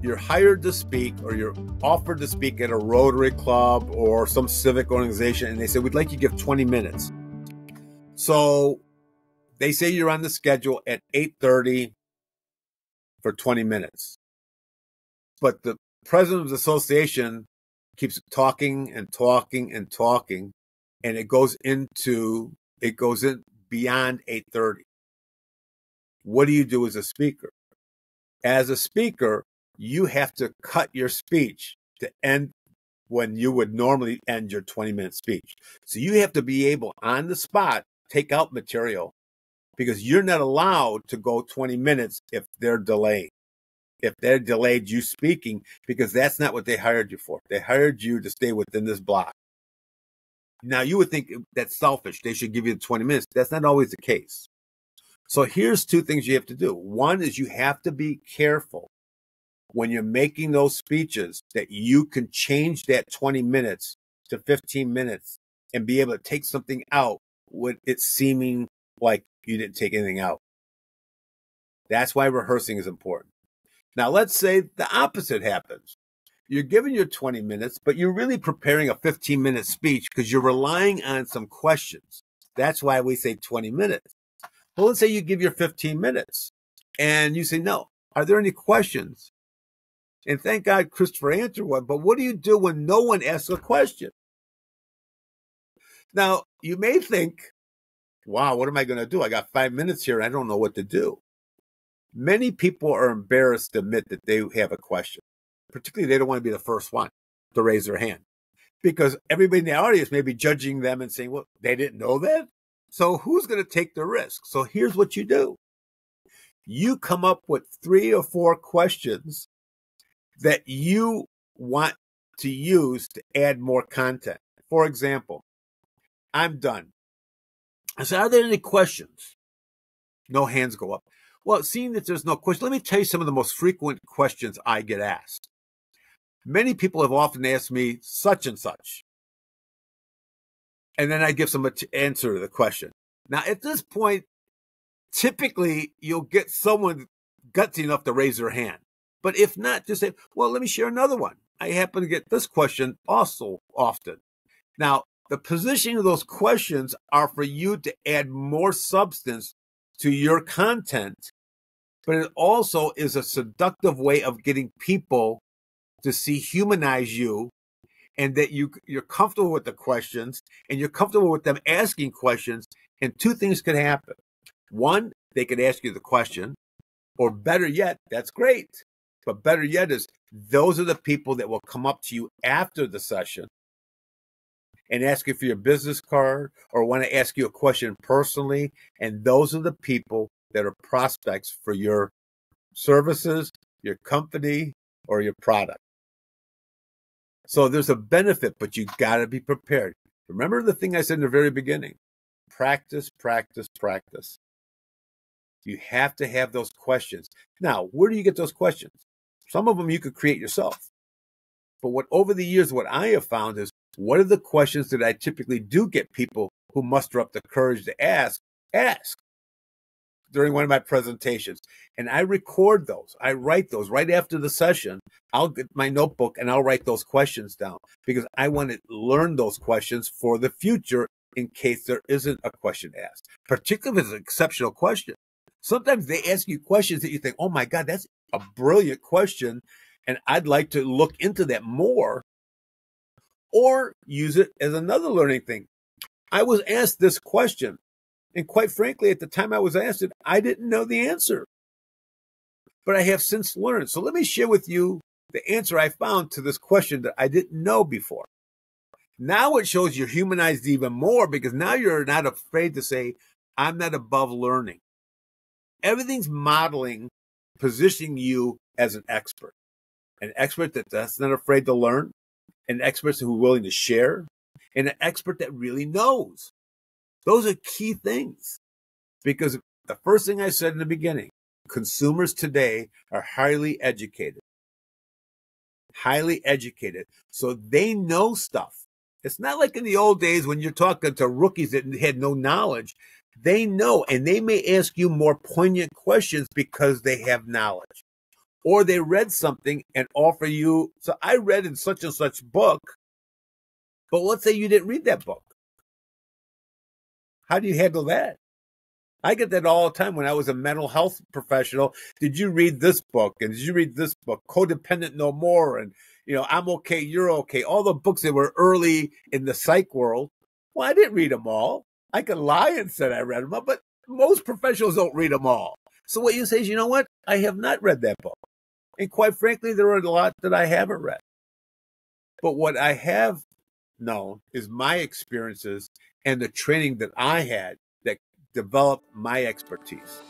you're hired to speak or you're offered to speak at a Rotary Club or some civic organization, and they say, we'd like you to give 20 minutes. So they say you're on the schedule at 8:30 for 20 minutes. But the president of the association keeps talking and talking and talking, and it goes in beyond 8:30. What do you do as a speaker? As a speaker, you have to cut your speech to end when you would normally end your 20-minute speech. So you have to be able on the spot, take out material, because you're not allowed to go 20 minutes if they're delayed. If they're delayed you speaking, because that's not what they hired you for. They hired you to stay within this block. Now, you would think that's selfish. They should give you the 20 minutes. That's not always the case. So here's two things you have to do. One is you have to be careful when you're making those speeches that you can change that 20 minutes to 15 minutes and be able to take something out with it seeming like you didn't take anything out. That's why rehearsing is important. Now, let's say the opposite happens. You're given your 20 minutes, but you're really preparing a 15-minute speech because you're relying on some questions. That's why we say 20 minutes. Well, let's say you give your 15 minutes and you say, no, are there any questions? And thank God Christopher answered one, but what do you do when no one asks a question? Now, you may think, wow, what am I going to do? I got 5 minutes here. I don't know what to do. Many people are embarrassed to admit that they have a question. Particularly, they don't want to be the first one to raise their hand because everybody in the audience may be judging them and saying, well, they didn't know that. So who's going to take the risk? So here's what you do. You come up with 3 or 4 questions that you want to use to add more content. For example, I'm done. I said, are there any questions? No hands go up. Well, seeing that there's no question, let me tell you some of the most frequent questions I get asked. Many people have often asked me such and such. And then I give some answer to the question. Now, at this point, typically, you'll get someone gutsy enough to raise their hand. But if not, just say, well, let me share another one. I happen to get this question also often. Now, the positioning of those questions are for you to add more substance to your content, but it also is a seductive way of getting people to humanize you, and that you're comfortable with the questions and you're comfortable with them asking questions. And 2 things could happen. One, they could ask you the question, or better yet, that's great. But better yet is those are the people that will come up to you after the session and ask you for your business card or want to ask you a question personally. And those are the people that are prospects for your services, your company, or your product. So there's a benefit, but you got to be prepared. Remember the thing I said in the very beginning, practice, practice, practice. You have to have those questions. Now, where do you get those questions? Some of them you could create yourself. But over the years, what I have found is, what are the questions that I typically do get people who muster up the courage to ask during one of my presentations. And I record those. I write those right after the session. I'll get my notebook and I'll write those questions down because I want to learn those questions for the future in case there isn't a question asked, particularly if it's an exceptional question. Sometimes they ask you questions that you think, oh my God, that's a brilliant question. And I'd like to look into that more or use it as another learning thing. I was asked this question. And quite frankly, at the time I was asked it, I didn't know the answer. But I have since learned. So let me share with you the answer I found to this question that I didn't know before. Now it shows you're humanized even more because now you're not afraid to say, I'm not above learning. Everything's modeling, positioning you as an expert that's not afraid to learn, an expert who's willing to share, and an expert that really knows. Those are key things because the first thing I said in the beginning, consumers today are highly educated. Highly educated. So they know stuff. It's not like in the old days when you're talking to rookies that had no knowledge. They know, and they may ask you more poignant questions because they have knowledge. or they read something and offer you. So I read in such and such book, but let's say you didn't read that book. How do you handle that? I get that all the time when I was a mental health professional. Did you read this book? And did you read this book? Codependent No More. And, I'm okay, you're okay. All the books that were early in the psych world. Well, I didn't read them all. I could lie and say I read them all, but most professionals don't read them all. So what you say is, you know what? I have not read that book. And quite frankly, there are a lot that I haven't read. But what I have known is my experiences and the training that I had that developed my expertise.